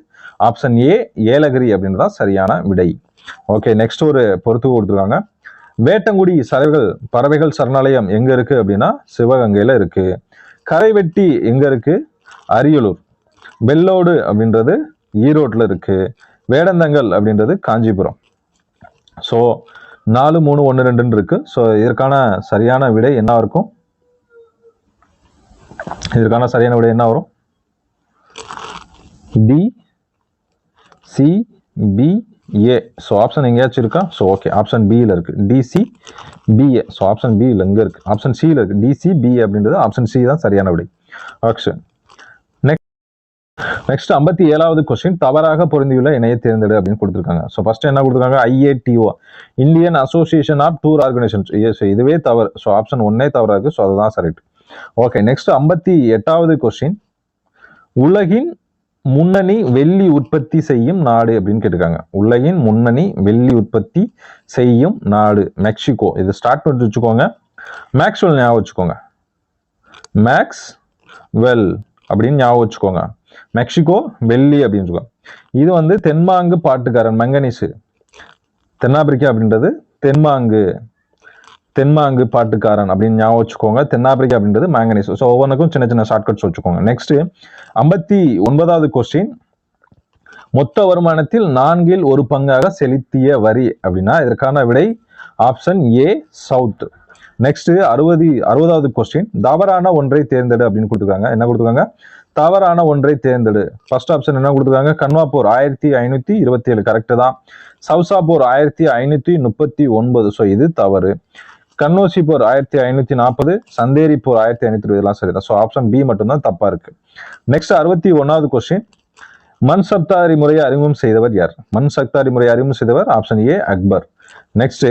Speaker 1: ஆப்ஷன் ஏ ஏலகிரி அப்படின்றதான் சரியான விடை. ஓகே, நெக்ஸ்ட் ஒரு பொறுத்து கொடுத்துருக்காங்க. வேட்டங்குடி பறவைகள் சரணாலயம் எங்க இருக்கு அப்படின்னா சிவகங்கையில இருக்கு. கரைவெட்டி எங்க இருக்கு? அரியலூர். வெள்ளோடு அப்படின்றது ஈரோட்ல இருக்கு. வேடந்தங்கல் அப்படின்றது காஞ்சிபுரம். ஸோ 4, 3, 1, 2 இருக்கு. ஸோ இதற்கான சரியான விடை என்ன இருக்கும்? இதற்கான சரியான விடை என்ன வரும்? D, C, B, A. So option எங்கேயாச்சும் இருக்கா? ஸோ ஓகே, ஆப்ஷன் பியில் இருக்கு. DC, BA. ஸோ ஆப்ஷன் பியில் எங்க இருக்கு? ஆப்ஷன் சியில் இருக்கு. டிசி, பிஏ அப்படின்றது ஆப்ஷன் சி தான் சரியான விடை. ஓகே, நெக்ஸ்ட் 57வது கொஸ்டின். தவறாக பொருந்தியுள்ள இணையை தேர்ந்தெடு அப்படின்னு கொடுத்துருக்காங்க. ஸோ ஃபர்ஸ்ட் என்ன கொடுத்துருக்காங்க? IATO Indian association of tour organisations. இதுவே தவறு. ஸோ ஆப்ஷன் 1 தவறாக இருக்கு. ஸோ அதுதான் கரெக்ட். ஓகே, நெக்ஸ்ட் 58வது கொஸ்டின். உலகின் முன்னணி வெள்ளி உற்பத்தி செய்யும் நாடு அப்படின்னு கேட்டிருக்காங்க. உலகின் முன்னணி வெள்ளி உற்பத்தி செய்யும் நாடு மெக்சிகோ. இது ஸ்டார்ட் பண்ணி வச்சுக்கோங்க. மேக்ஸ்வெல் ஞாபகம் வச்சுக்கோங்க. மேக்ஸ் வெல் அப்படின்னு ஞாபகம் வச்சுக்கோங்க. மெக்சிகோ வெள்ளி அப்படின்னு வச்சுக்கோங்க. இது வந்து தென்மாங்கு பாட்டுக்காரன் மங்கனீஸ். தென்னாப்பிரிக்கா அப்படின்றது தென்மாங்கு பாட்டுக்காரன் அப்படின்னு ஞாபகம் வச்சுக்கோங்க. தென்னாப்பிரிக்கா அப்படின்றது மேங்கனீஸ். ஸோ ஒவ்வொன்றுக்கும் சின்ன சின்ன ஷார்ட்கட்ஸ் வச்சுக்கோங்க. நெக்ஸ்ட் 59வது கொஸ்டின், மொத்த வருமானத்தில் 4/1 பங்காக செலுத்திய வரி அப்படின்னா இதற்கான விடை ஆப்ஷன் ஏ சவுத். நெக்ஸ்ட் 60வது கொஸ்டின், தவறான ஒன்றை தேர்ந்தெடு அப்படின்னு கொடுத்துருக்காங்க. என்ன கொடுத்துருக்காங்க? தவறான ஒன்றை தேர்ந்தெடு. ஃபர்ஸ்ட் ஆப்ஷன் என்ன கொடுத்துருக்காங்க? கன்வாப்பூர் 1527 கரெக்ட் தான். சவுசாப்பூர் 1539. ஸோ இது தவறு. கன்னோசிப்பூர் 1540, சந்தேரிப்பூர் 1520 இதெல்லாம் சரிதான். ஸோ ஆப்ஷன் பி மட்டும்தான் தப்பா இருக்கு. நெக்ஸ்ட் 61வது கொஸ்டின், மண் சப்தாரி முறையை அறிமுகம் செய்தவர் யார்? மண் சப்தாரி முறையை அறிமுகம் செய்தவர் ஆப்ஷன் ஏ அக்பர். நெக்ஸ்ட்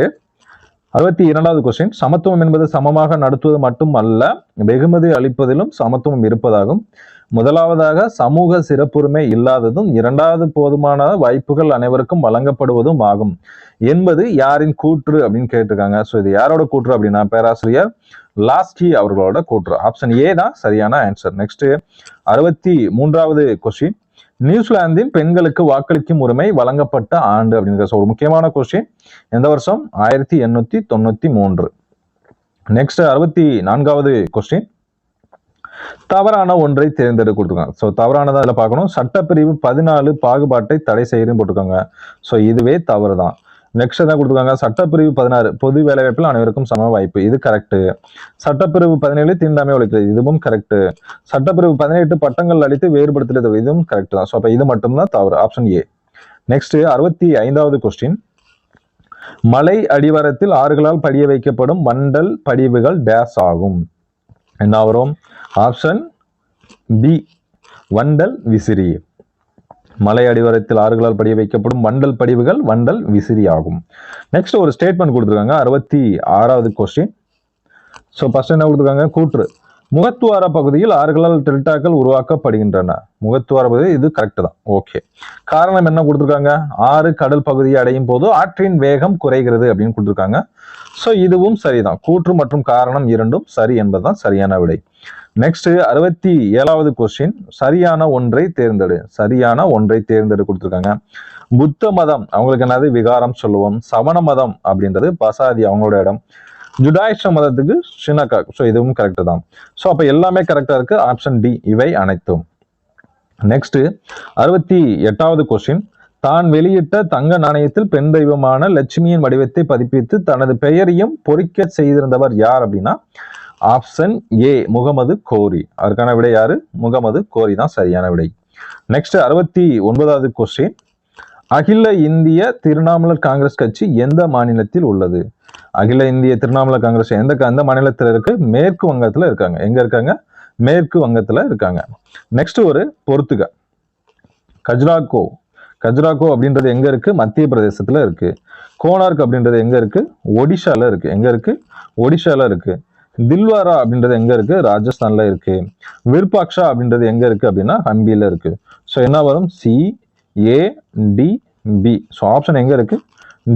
Speaker 1: 62வது கொஸ்டின், சமத்துவம் என்பது சமமாக நடத்துவது மட்டும் அல்ல, வெகுமதி அளிப்பதிலும் சமத்துவம் இருப்பதாகும். முதலாவதாக சமூக சிறப்புரிமை இல்லாததும், இரண்டாவது போதுமான வாய்ப்புகள் அனைவருக்கும் வழங்கப்படுவதும் ஆகும் என்பது யாரின் கூற்று அப்படின்னு கேட்டிருக்காங்க. ஸோ இது யாரோட கூற்று அப்படின்னா பேராசிரியர் லாஸ்கி அவர்களோட கூற்று. ஆப்ஷன் ஏ தான் சரியான ஆன்சர். நெக்ஸ்ட் 63வது கொஸ்டின், நியூசிலாந்தின் பெண்களுக்கு வாக்களிக்கும் உரிமை வழங்கப்பட்ட ஆண்டு அப்படிங்கிற ஒரு முக்கியமான கொஸ்டின். எந்த வருஷம்? 1893. நெக்ஸ்ட் 64வது கொஸ்டின், தவறான ஒன்றை தேர்ந்தெடுக்க கொடுத்துருக்காங்க. ஸோ தவறானதான் இதில் பார்க்கணும். சட்டப்பிரிவு 14 பாகுபாட்டை தடை செய்யுன்னு போட்டிருக்காங்க. ஸோ இதுவே தவறு தான். நெக்ஸ்ட் என்ன கொடுத்துருக்காங்க? சட்டப்பிரிவு 16 பொது வேலைவாய்ப்பில் அனைவருக்கும் சம வாய்ப்பு, இது கரெக்ட். சட்டப்பிரிவு 17 தீண்டாமை ஒழிக்கிறது, இதுவும் கரெக்ட். சட்டப்பிரிவு 18 பட்டங்கள் அளித்து வேறுபடுத்துறது, இதுவும் கரெக்ட் தான். ஸோ அப்போ இது மட்டும்தான் தவறு, ஆப்ஷன் ஏ. நெக்ஸ்ட் 65வது கொஸ்டின், மலை அடிவாரத்தில் ஆறுகளால் படிய வைக்கப்படும் வண்டல் படிவுகள் டேஸ் ஆகும். என்ன வரும்? ஆப்ஷன் பி வண்டல் விசிறி. மலை அடிவாரத்தில் ஆறுகளால் படிய வைக்கப்படும் வண்டல் படிவுகள் வண்டல் விசிறி ஆகும். நெக்ஸ்ட் ஒரு ஸ்டேட்மெண்ட் கொடுத்துருக்காங்க. 66வது கொஸ்டின். ஸோ ஃபர்ஸ்ட் என்ன கொடுத்துருக்காங்க? கூற்று, முகத்துவார பகுதியில் ஆறுகளால் டெல்டாக்கள் உருவாக்கப்படுகின்றன. முகத்துவார பகுதி, இது கரெக்ட் தான். ஓகே. காரணம் என்ன கொடுத்துருக்காங்க? ஆறு கடல் பகுதியை அடையும் போது ஆற்றின் வேகம் குறைகிறது அப்படின்னு கொடுத்துருக்காங்க. ஸோ இதுவும் சரிதான். கூற்று மற்றும் காரணம் இரண்டும் சரி என்பதுதான் சரியான விடை. நெக்ஸ்ட் 67வது கொஸ்டின், சரியான ஒன்றை தேர்ந்தெடு. சரியான ஒன்றை தேர்ந்தெடு கொடுத்துருக்காங்க. புத்த மதம் அவங்களுக்கு என்னது? விகாரம் சொல்லுவோம். சமண மதம் அப்படின்றது பசாதி அவங்களோட இடம். ஜுடாயிச மதத்துக்கு ஷினகாக். ஸோ இதுவும் கரெக்ட் தான். ஸோ அப்போ எல்லாமே கரெக்டா இருக்கு. ஆப்ஷன் டி இவை அனைத்தும். நெக்ஸ்ட் 68வது கொஸ்டின், தான் வெளியிட்ட தங்க நாணயத்தில் பெண் தெய்வமான லட்சுமியின் வடிவத்தை பதிப்பித்து தனது பெயரையும் பொறிக்க செய்திருந்தவர் யார் அப்படின்னா ஆப்ஷன் ஏ முகமது கோரி. அதற்கான விடை யாரு? முகமது கோரி தான் சரியான விடை. நெக்ஸ்ட் 69வது கொஸ்டின், அகில இந்திய திரிணாமுல் காங்கிரஸ் கட்சி எந்த மாநிலத்தில் உள்ளது? அகில இந்திய திரிணாமுல் காங்கிரஸ் எந்த மாநிலத்தில் இருக்கு? மேற்கு வங்கத்துல இருக்காங்க. எங்க இருக்காங்க? மேற்கு வங்கத்துல இருக்காங்க. நெக்ஸ்ட் ஒரு பொறுத்துக. கஜுராகோ அப்படின்றது எங்க இருக்கு? மத்திய பிரதேசத்துல இருக்கு. கோனார்க் அப்படின்றது எங்க இருக்கு? ஒடிஷால இருக்கு. எங்க இருக்கு? ஒடிஷால இருக்கு. தில்வாரா அப்படின்றது எங்க இருக்கு? ராஜஸ்தான்ல இருக்கு. விருப்பாக்ஷா அப்படின்றது எங்க இருக்கு அப்படின்னா ஹம்பியில இருக்கு. ஸோ என்ன வரும்? C A D B. So option எங்க இருக்கு?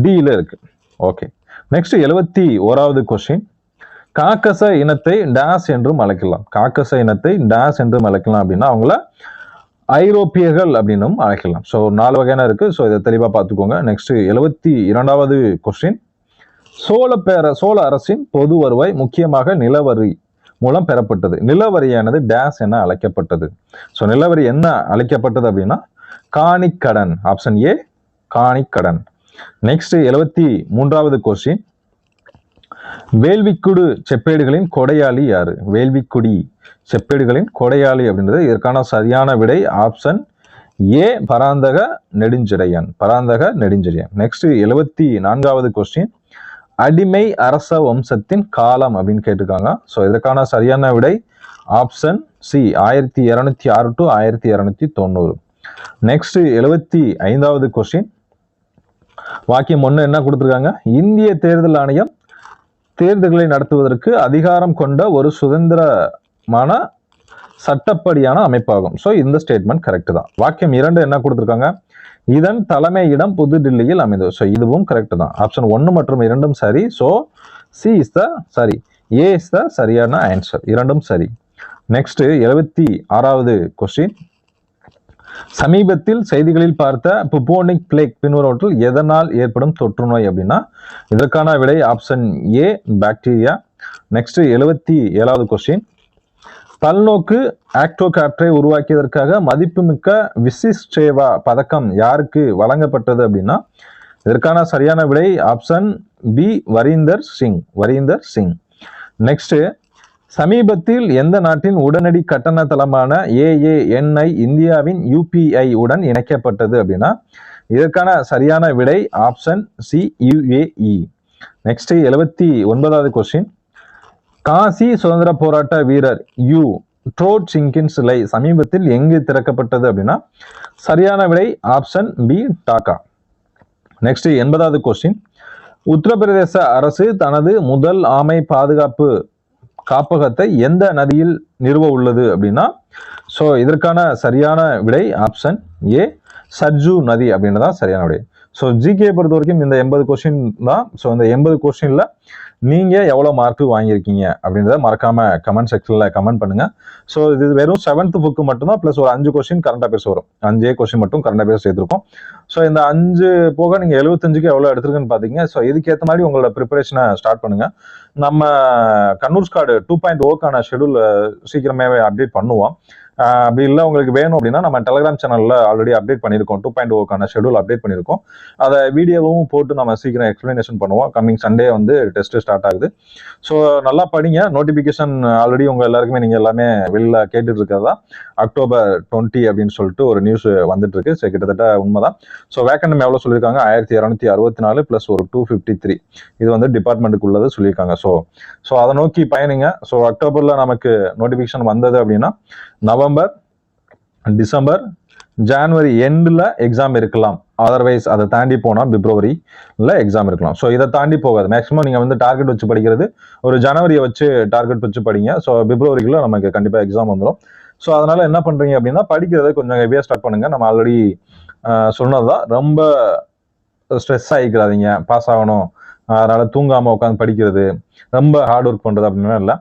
Speaker 1: டில இருக்கு. ஓகே. நெக்ஸ்ட் 71வது கொஸ்டின், காக்கச இனத்தை டேஸ் என்றும் அழைக்கலாம். காக்கச இனத்தை டேஸ் என்றும் அழைக்கலாம் அப்படின்னா அவங்கள ஐரோப்பியர்கள் அப்படின்னும் அழைக்கலாம். ஸோ 4 வகையான இருக்கு. ஸோ இதை தெளிவாக பார்த்துக்கோங்க. நெக்ஸ்ட் 72வது கொஸ்டின், சோழ அரசின் பொது வருவாய் முக்கியமாக நிலவரி மூலம் பெறப்பட்டது. நிலவரியானது டேஸ் என அழைக்கப்பட்டது. ஸோ நிலவரி என்ன அழைக்கப்பட்டது அப்படின்னா காணிக்கடன். ஆப்ஷன் ஏ காணிக்கடன். நெக்ஸ்ட் 73வது கொஸ்டின், வேள்விக்குடு செப்பேடுகளின் கொடையாளி யாரு? வேள்விக்குடி செப்பேடுகளின் கொடையாளி அப்படின்றது இதற்கான சரியான விடை option A Parantaka Nedunjeliyan. Next 74வது கொஸ்டின், அடிமை அரச வம்சத்தின் காலம் அப்படின்னு கேட்டிருக்காங்க. ஸோ இதற்கான சரியான விடை ஆப்ஷன் சி 1206 to 1290. நெக்ஸ்ட் 75வது கொஸ்டின், வாக்கியம் 1 என்ன கொடுத்துருக்காங்க? இந்திய தேர்தல் ஆணையம் தேர்தல்களை நடத்துவதற்கு அதிகாரம் கொண்ட ஒரு சுதந்திரமான சட்டப்படியான அமைப்பாகும். ஸோ இந்த ஸ்டேட்மெண்ட் கரெக்ட் தான். வாக்கியம் 2 என்ன கொடுத்துருக்காங்க, இதன் தலைமையிடம் புதுடில்லியில் அமைந்தது. ஸோ இதுவும் கரெக்ட் தான். ஆப்ஷன் 1 மற்றும் 2 சரி. So C is the sorry A is the சரியான ஆன்சர். இரண்டும் சரி. நெக்ஸ்ட் 76வது கொஸ்டின், சமீபத்தில் செய்திகளில் பார்த்த புபோனிக் பிளேக் பின்வருவற்றில் எதனால் ஏற்படும் தொற்று நோய் அப்படின்னா இதற்கான விடை ஆப்ஷன் ஏ பாக்டீரியா. நெக்ஸ்ட் 77வது கொஸ்டின், பல்நோக்கு ஆக்டோகாப்டரை உருவாக்கியதற்காக மதிப்புமிக்க விசிஷ்டேவா பதக்கம் யாருக்கு வழங்கப்பட்டது அப்படின்னா இதற்கான சரியான விடை option B Varinder Singh. Varinder Singh. Next, சமீபத்தில் எந்த நாட்டின் உடனடி கட்டண தளமான AANI இந்தியாவின் UPI உடன் இணைக்கப்பட்டது அப்படின்னா இதற்கான சரியான விடை ஆப்ஷன் சி UAE. நெக்ஸ்ட் 79வது கொஸ்டின், காசி சுதந்திர போராட்ட வீரர் ட்ரோட் சிங்கின் சிலை சமீபத்தில் எங்கு திறக்கப்பட்டது அப்படின்னா சரியான விடை ஆப்ஷன் பி டாக்கா. நெக்ஸ்ட் 80வது கொஸ்டின், உத்தரப்பிரதேச அரசு தனது முதல் ஆமை பாதுகாப்பு காப்பகத்தை எந்த நதியில் நிறுவ உள்ளது அப்படின்னா ஸோ இதற்கான சரியான விடை ஆப்ஷன் ஏ சர்ஜு நதி அப்படின்றதான் சரியான விடை. ஸோ ஜிகே பொறுத்த வரைக்கும் இந்த 80 கொஸ்டின் தான். ஸோ இந்த 80 கொஸ்டின்ல நீங்க எவ்வளவு மார்க் வாங்கியிருக்கீங்க அப்படின்றத மறக்காம கமெண்ட் செக்ஷன்ல கமெண்ட் பண்ணுங்க. ஸோ இது வெறும் 7th புக்கு மட்டும்தான், பிளஸ் ஒரு 5 கொஸ்டின் கரண்ட் அஃபேர்ஸ் வரும். 5 கொஸ்டின் மட்டும் கரண்ட் அஃபேர்ஸ் சேர்த்திருக்கோம். ஸோ இந்த 5 போக நீங்க 75க்கு எவ்வளவு எடுத்திருக்குன்னு பாத்தீங்க. ஸோ இதுக்கேற்ற மாதிரி உங்களோட ப்ரிப்பரேஷனை ஸ்டார்ட் பண்ணுங்க. நம்ம கண்ணூர் ஸ்காட் 2.0க்கான ஷெடியூல் சீக்கிரமே அப்டேட் பண்ணுவோம். அப்படி இல்லை உங்களுக்கு வேணும் அப்படின்னா நம்ம டெலிகிராம் சேனல்ல ஆல்ரெடி அப்டேட் பண்ணியிருக்கோம். 2.0க்கான ஷெடியூல் அப்டேட் பண்ணியிருக்கோம். அதை வீடியோவும் போட்டு நம்ம சீக்கிரம் எக்ஸ்பிளனேஷன் பண்ணுவோம். கம்மிங் சண்டே வந்து டெஸ்ட் ஸ்டார்ட் ஆகுது. ஸோ நல்லா படிங்க. நோட்டிபிகேஷன் ஆல்ரெடி உங்க எல்லாருக்குமே நீங்க எல்லாமே வெளியில கேட்டுட்டு இருக்கிறதா October 20 அப்படின்னு சொல்லிட்டு ஒரு நியூஸ் வந்துட்டு இருக்கு. ஸோ கிட்டத்தட்ட உண்மைதான். ஸோ வேக்கண்ட் எவ்வளவு சொல்லியிருக்காங்க 1264 பிளஸ் ஒரு 253 இது வந்து டிபார்ட்மெண்ட்டுக்கு உள்ளது சொல்லியிருக்காங்க. ஸோ அதை நோக்கி பயணிங்க. ஸோ அக்டோபர்ல நமக்கு நோட்டிபிகேஷன் வந்தது அப்படின்னா நவம்பர், டிசம்பர், ஜனவரி எண்ட்ல எக்ஸாம் இருக்கலாம். அதர்வைஸ் அதை தாண்டி போனா பிப்ரவரியில் எக்ஸாம் இருக்கலாம். ஸோ இதை தாண்டி போகாது. மேக்ஸிமம் நீங்க வந்து டார்கெட் வச்சு படிக்கிறது ஒரு ஜனவரியை வச்சு டார்கெட் வச்சு படிங்க. ஸோ பிப்ரவரிக்குள்ள நமக்கு கண்டிப்பா எக்ஸாம் வந்துடும். ஸோ அதனால என்ன பண்றீங்க அப்படின்னா படிக்கிறத கொஞ்சம் ஹெவியா ஸ்டார்ட் பண்ணுங்க. நம்ம ஆல்ரெடி சொன்னதுதான், ரொம்ப ஸ்ட்ரெஸ் ஆகிக்கிறாதீங்க. பாஸ் ஆகணும் அதனால தூங்காம உட்காந்து படிக்கிறது, ரொம்ப ஹார்ட் ஒர்க் பண்றது அப்படின்னு இல்லை.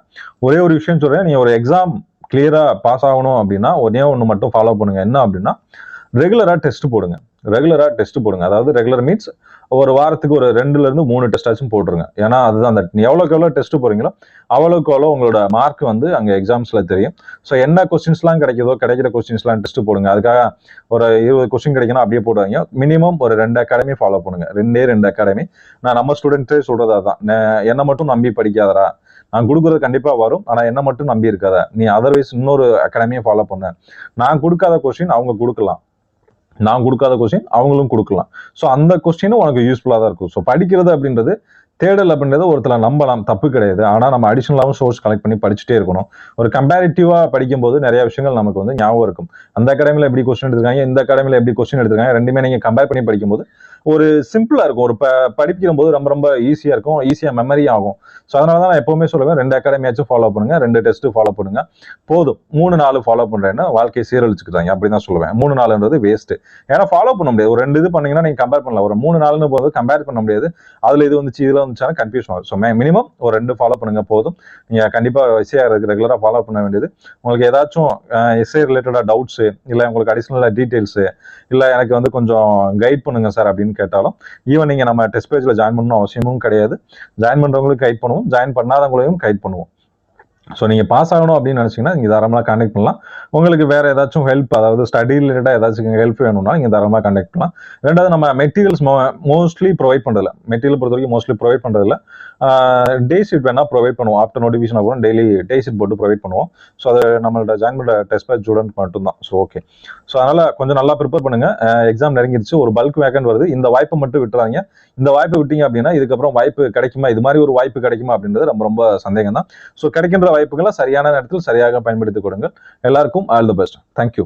Speaker 1: ஒரே ஒரு விஷயம் சொல்றேன், நீங்க ஒரு எக்ஸாம் கிளியரா பாஸ் ஆகணும் அப்படின்னா ஒன்று மட்டும் ஃபாலோ பண்ணுங்க. என்ன அப்படின்னா ரெகுலரா டெஸ்ட் போடுங்க. ரெகுலரா டெஸ்ட் போடுங்க. அதாவது ரெகுலர் மீன்ஸ் ஒரு வாரத்துக்கு ஒரு 2ல இருந்து 3 டெஸ்டாச்சும் போட்டுருங்க. ஏன்னா அதுதான் அந்த எவ்வளோக்கு எவ்வளோ டெஸ்ட் போறீங்களோ அவ்வளோக்கு எவ்வளோ உங்களோட மார்க் வந்து அங்கே எக்ஸாம்ஸ்ல தெரியும். ஸோ என்ன கொஸ்டின்ஸ்லாம் கிடைக்குதோ கிடைக்கிற கொஸ்டின்ஸ்லாம் டெஸ்ட் போடுங்க. அதுக்காக ஒரு 20 கொஸ்டின் கிடைக்கணும் அப்படியே போடுவாங்க. மினிமம் ஒரு 2 அகாடமி ஃபாலோ பண்ணுங்க. 2 அகாடமி. நான் நம்ம ஸ்டூடெண்ட்ஸே சொல்றது அதான், என்னை மட்டும் நம்பி படிக்காதரா, நான் கொடுக்குறது கண்டிப்பா வரும், ஆனா என்ன மட்டும் நம்பி இருக்காத, நீ அதர்வைஸ் இன்னொரு அகாடமியை ஃபாலோ பண்ண. நான் கொடுக்காத கொஸ்டின் அவங்க கொடுக்கலாம், நான் கொடுக்காத கொஸ்டின் அவங்களும் கொடுக்கலாம். ஸோ அந்த கொஸ்டினும் உனக்கு யூஸ்ஃபுல்லாக தான் இருக்கும். ஸோ படிக்கிறது அப்படின்றது தேடல் அப்படின்றத ஒருத்தர் நம்பலாம், தப்பு கிடையாது. ஆனால் நம்ம அடிஷனலாகவும் சோர்ஸ் கலெக்ட் பண்ணி படிச்சுட்டே இருக்கணும். ஒரு கம்பேரிட்டிவா படிக்கும்போது நிறைய விஷயங்கள் நமக்கு வந்து ஞாபகம் இருக்கும். அந்த அகாடமியில் எப்படி கொஸ்டின் எடுத்திருக்காங்க, இந்த அகாடமியில் எப்படி கொஸ்டின் எடுத்திருக்காங்க, ரெண்டுமே நீங்க கம்பேர் பண்ணி படிக்கும்போது ஒரு சிம்பிளா இருக்கும். ஒரு படிக்கிற போது ரொம்ப ரொம்ப ஈஸியா இருக்கும், ஈஸியா மெமரி ஆகும். ஸோ அதனால தான் நான் எப்பவுமே சொல்லுவேன், 2 அகாடமியாச்சும் ஃபாலோ பண்ணுங்க, 2 டெஸ்ட் ஃபாலோ பண்ணுங்க. போதும். 3-4 ஃபாலோ பண்றேன்னா வாழ்க்கையை சீரழிச்சுக்கிறாங்க அப்படின்னு சொல்லுவேன். 3-4ன்றது வேஸ்ட். ஏன்னா ஃபாலோ பண்ண முடியாது. ஒரு 2 இது பண்ணீங்கன்னா நீங்க கம்பேர் பண்ணலாம். ஒரு 3-4ன்னு போது கம்பேர் பண்ண முடியாது. அதுல இது வந்துச்சு இதுல வந்துச்சுன்னா கன்ஃபியூஷன் ஆகும். ஸோ மினிமம் ஒரு 2 ஃபாலோ பண்ணுங்க போதும். நீங்க கண்டிப்பா எஸ்ஏ ரெகுலரா ஃபாலோ பண்ண வேண்டியது. உங்களுக்கு ஏதாச்சும் எஸ்ஏ ரிலேட்டடா டவுட்ஸ், இல்ல உங்களுக்கு அடிஷனலா டீடைல்ஸ், இல்ல எனக்கு வந்து கொஞ்சம் கைட் பண்ணுங்க சார் அப்படின்னு கேட்டாலும் ஈவன் நீங்க நம்ம டெஸ்ட் பேஜ்ல ஜாயின் பண்ணணும் அவசியமும் கிடையாது. ஜாயின் பண்றவங்களுக்கு கைட் பண்ணுவோம், ஜாயின் பண்ணாதவங்களையும் கைட் பண்ணுவோம். ஸோ நீங்கள் பாஸ் ஆகணும் அப்படின்னு நினச்சிங்கன்னா நீங்கள் தாராளமாக கான்டாக்ட் பண்ணலாம். உங்களுக்கு வேறு ஏதாச்சும் ஹெல்ப், அதாவது ஸ்டடி ரிலேட்டடாக ஏதாச்சும் ஹெல்ப் வேணும்னா நீங்கள் தாராளமாக கான்டாக்ட் பண்ணலாம். ரெண்டாவது, நம்ம மெட்டீரியல்ஸ் மோஸ்ட்லி ப்ரொவைட் பண்ணுறதில்ல. மெட்டீரியல் பொறுத்த வரைக்கும் மோஸ்ட்லி ப்ரொவைட் பண்ணுறதில்ல. டே ஷீட் வேணால் ப்ரொவைட் பண்ணுவோம். ஆஃப்டர் நோட்டிஃபிகேஷன் அப்புறம் டெய்லி டே ஷீட் போட்டு ப்ரொவைட் பண்ணுவோம். ஸோ அது நம்மளோட ஜாயின் பண்ணுற டெஸ்ட் பேட்ச் ஸ்டூடெண்ட் மட்டும்தான். So okay. ஸோ அதனால் கொஞ்சம் நல்லா ப்ரிப்பேர் பண்ணுங்கள். எக்ஸாம் நெருங்கிடுச்சு, ஒரு பல்க் வேக்கன்ட் வருது. இந்த வாய்ப்பை மட்டும் விட்டுறாங்க. இந்த வாய்ப்பை விட்டீங்க அப்படின்னா இதுக்கப்புறம் வாய்ப்பு கிடைக்குமா, இது மாதிரி ஒரு வாய்ப்பு கிடைக்குமா அப்படின்றது ரொம்ப ரொம்ப சந்தேகம் தான். ஸோ கிடைக்கின்ற வாய்ப்புகளை சரியான நேரத்தில் சரியாக பயன்படுத்திக் கொடுங்கள். எல்லாருக்கும் ஆல் தி பெஸ்ட். தேங்க்யூ.